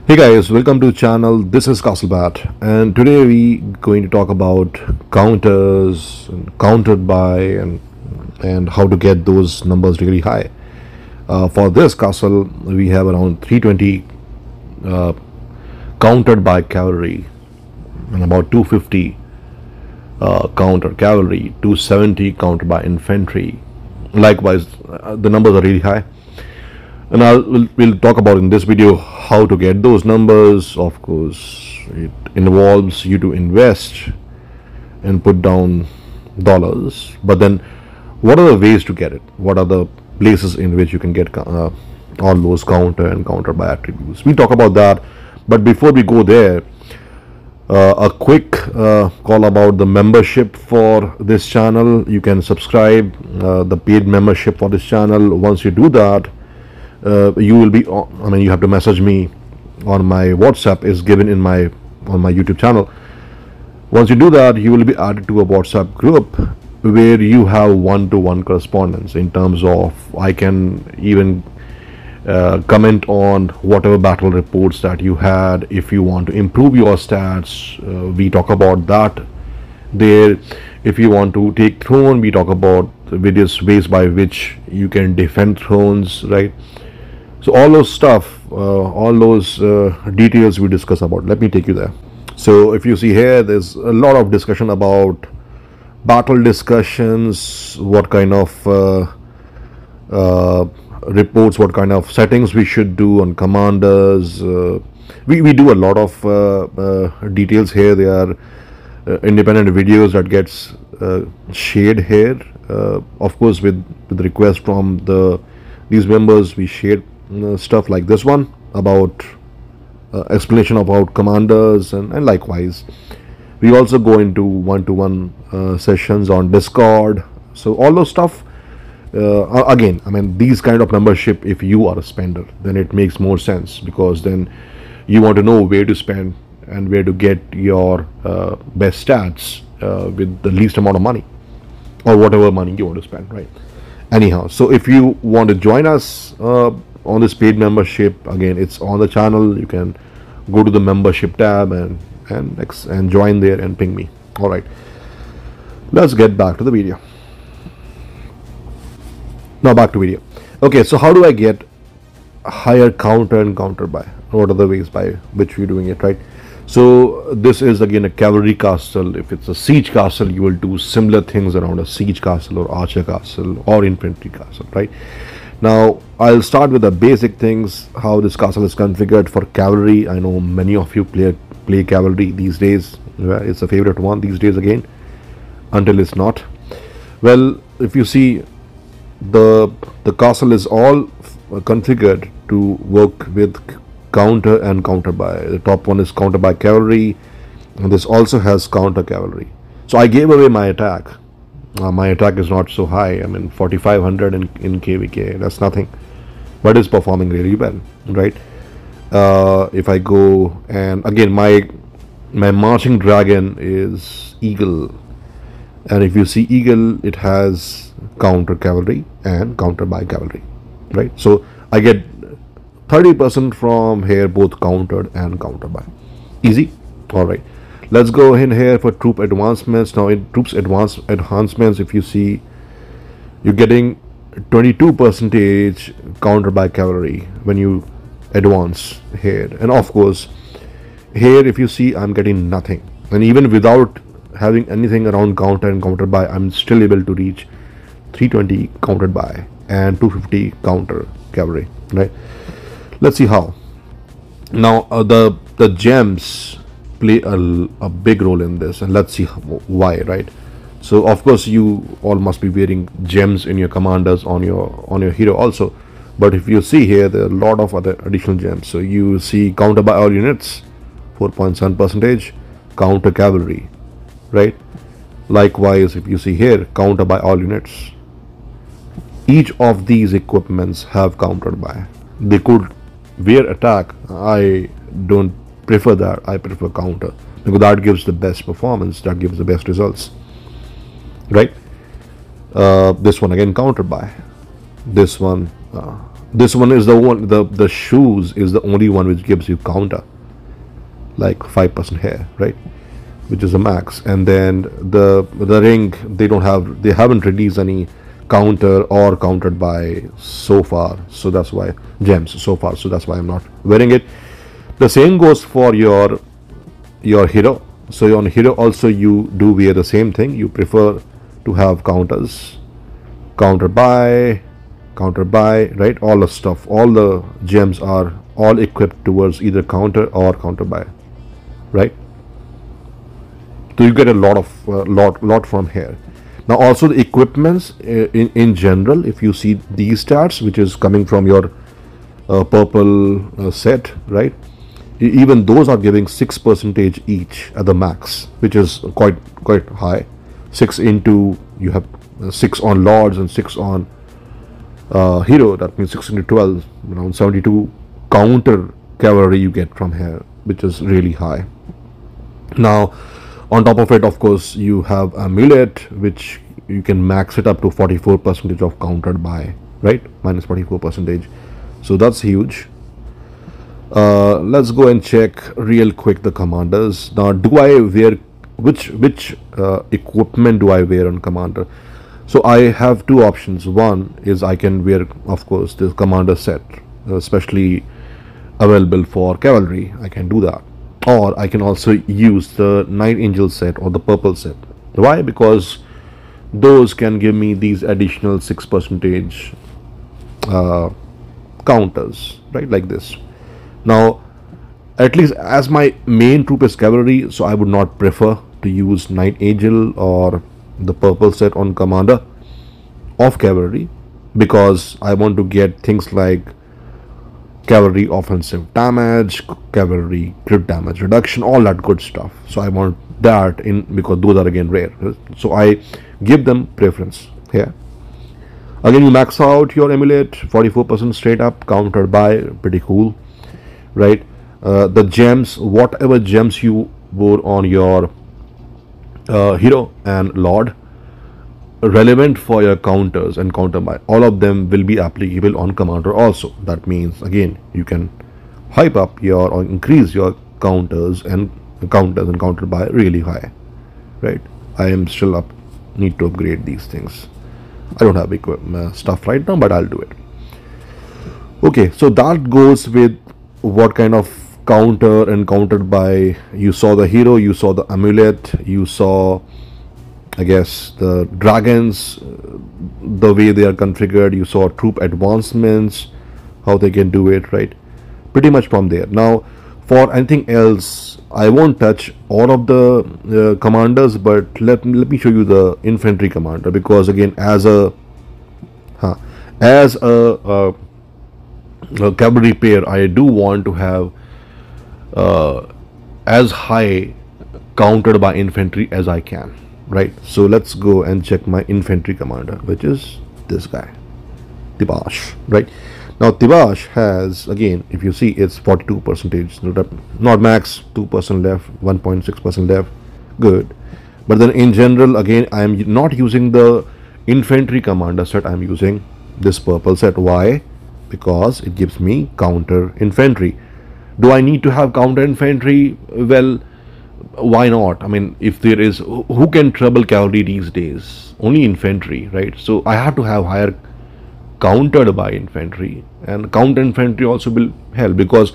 Hey guys, welcome to channel. This is Castlebat, and today we going to talk about counters and countered by and how to get those numbers really high. For this castle, we have around 320 uh, countered by cavalry and about 250 counter cavalry, 270 countered by infantry. Likewise, the numbers are really high, and we'll talk about in this video how to get those numbers. Of course, it involves you to invest and put down dollars, but then what are the ways to get it? What are the places in which you can get all those counter and counter by attributes? We'll talk about that, but before we go there, a quick call about the membership for this channel. You can subscribe the paid membership for this channel. Once you do that, you will be you have to message me on my WhatsApp is given in my on my YouTube channel. Once you do that, you will be added to a WhatsApp group where you have one-to-one correspondence in terms of I can even comment on whatever battle reports that you had. If you want to improve your stats, we talk about that there. If you want to take throne, we talk about the various ways by which you can defend thrones, right? So all those stuff, all those details we discuss about. Let me take you there. So if you see here, there's a lot of discussion about battle discussions, what kind of reports, what kind of settings we should do on commanders. We do a lot of details here. There are independent videos that gets shared here. Of course, with request from these members, we shared stuff like this one about explanation about commanders, and likewise we also go into one-to-one sessions on Discord. So all those stuff, again, these kind of membership, if you are a spender, then it makes more sense, because then you want to know where to spend and where to get your best stats with the least amount of money, or whatever money you want to spend, right? Anyhow, so if you want to join us on this paid membership, again, it's on the channel. You can go to the membership tab and join there and ping me. All right, let's get back to the video. Now back to video. Okay, so how do I get higher counter and counter by? What are the ways by which we're doing it, right? So this is again a cavalry castle. If it's a siege castle, you will do similar things around a siege castle or archer castle or infantry castle, right? Now I'll start with the basic things, how this castle is configured for cavalry. I know many of you play cavalry these days. It's a favorite one these days again, until it's not. Well, if you see, the castle is all configured to work with counter and counter by. The top one is counter by cavalry, and this also has counter cavalry. So I gave away my attack. My attack is not so high. 4500 in KVK. That's nothing, but it's performing really well, right? If I go, and again, my marching dragon is eagle, and if you see eagle, it has counter cavalry and counter by cavalry, right? So I get 30% from here, both countered and counter by. Easy. All right, let's go in here for troop advancements. Now in troops enhancements, if you see, you're getting 22% counter by cavalry when you advance here. And of course here, if you see, I'm getting nothing, and even without having anything around counter and counter by, I'm still able to reach 320 countered by and 250 counter cavalry, right? Let's see how. Now the gems play a big role in this, and let's see why, right? So of course you all must be wearing gems in your commanders on your hero also, but if you see here, there are a lot of other additional gems. So you see counter by all units, 4.7% counter cavalry, right? Likewise, if you see here, counter by all units. Each of these equipments have countered by. They could wear attack. I don't prefer that. I prefer counter, because that gives the best performance, that gives the best results, right? This one again countered by. This one This one is the one, the shoes is the only one which gives you counter, like 5% here, right? Which is the max. And then the ring, they haven't released any counter or countered by so far, so that's why gems so far, so that's why I'm not wearing it. The same goes for your hero. So on hero also you do wear the same thing. You prefer to have counters, counter buy, right? All the stuff, all the gems are all equipped towards either counter or counter buy, right? So you get a lot of lot from here. Now also the equipments in general, if you see these stats which is coming from your purple set, right? Even those are giving 6% each at the max, which is quite high. 6 into, you have 6 on lords and 6 on hero. That means 6 into 12, around 72 counter cavalry you get from here, which is really high. Now on top of it, of course, you have amulet, which you can max it up to 44% of countered by, right? Minus 44%. So that's huge. Let's go and check real quick the commanders. Now, do I wear which equipment do I wear on commander? So I have two options. One is I can wear, of course, the commander set, especially available for cavalry. I can do that, or I can also use the Night Angel set or the purple set. Why? Because those can give me these additional 6% counters, right? Like this. Now, at least as my main troop is cavalry, so I would not prefer to use Night Angel or the purple set on commander of cavalry, because I want to get things like cavalry offensive damage, cavalry crit damage reduction, all that good stuff. So I want that in, because those are again rare. So I give them preference here. Again, you max out your amulet, 44% straight up, countered by, pretty cool, right? The gems, whatever gems you wore on your hero and lord, relevant for your counters and counter buy, all of them will be applicable on commander also. That means again you can hype up your or increase your counters and counter buy really high, right? I am still up, need to upgrade these things. I don't have equipment stuff right now, but I'll do it. Okay, so that goes with what kind of counter and countered by. You saw the hero, you saw the amulet, you saw, I guess, the dragons, the way they are configured. You saw troop advancements, how they can do it, right? Pretty much from there. Now, for anything else, I won't touch all of the commanders, but let me show you the infantry commander, because again, as a cavalry pair, I do want to have as high countered by infantry as I can, right? So let's go and check my infantry commander, which is this guy, Tibash, right? Now Tibash has, again, if you see, it's 42%, not max, 2% left, 1.6% left, good. But then in general, again, I am not using the infantry commander set, I am using this purple set. Why? Because it gives me counter infantry. Do I need to have counter infantry? Well, why not? I mean, if there is, who can trouble cavalry these days? Only infantry, right? So I have to have higher countered by infantry, and counter infantry also will help, because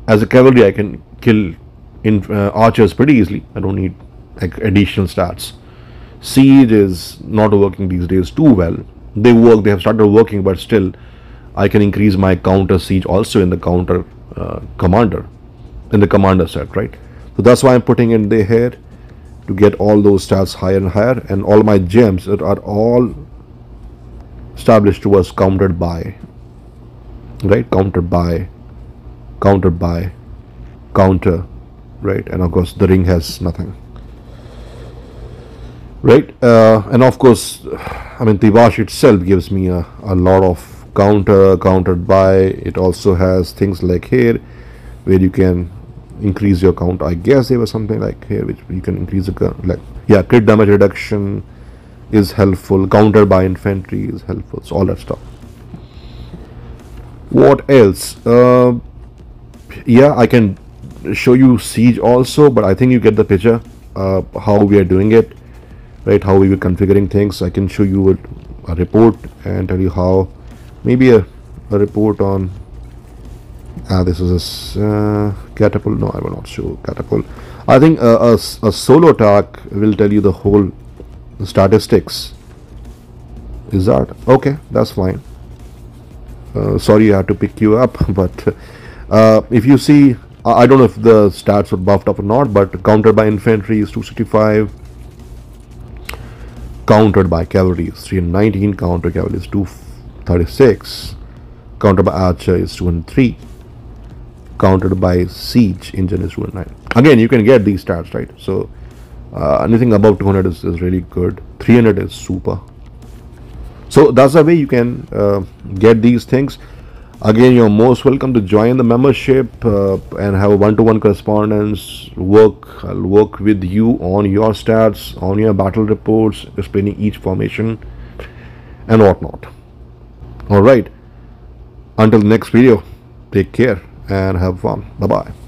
as a cavalry I can kill archers pretty easily. I don't need like additional stats. Siege is not working these days too well. They have started working, but still I can increase my counter siege also in the counter commander, in the commander set, right? So that's why I'm putting in there here, to get all those stats higher and higher, and all my gems that are all established towards countered by, right? Countered by, countered by, counter, right? And of course the ring has nothing, right? And of course, I mean, Tibash itself gives me a lot of countered by. It also has things like here where you can increase your count. I guess there was something like here which you can increase the like, yeah, crit damage reduction is helpful, counter by infantry is helpful, so all that stuff. What else? Yeah, I can show you Siege also, but I think you get the picture. How we are doing it, right? How we were configuring things. I can show you a report and tell you how. Maybe a report on. This is a catapult. No, I will not show catapult. I think a solo attack will tell you the whole statistics. Is that okay? That's fine. Sorry, I had to pick you up, but if you see, I don't know if the stats were buffed up or not, but countered by infantry is 265, countered by cavalry is 319, counter cavalry is 236, countered by archer is 203, countered by siege engine is 209. Again, you can get these stats, right? So anything above 200 is really good. 300 is super. So that's the way you can get these things. Again, you're most welcome to join the membership and have a one-to-one correspondence. I'll work with you on your stats, on your battle reports, explaining each formation and whatnot. All right. Until the next video, take care and have fun. Bye-bye.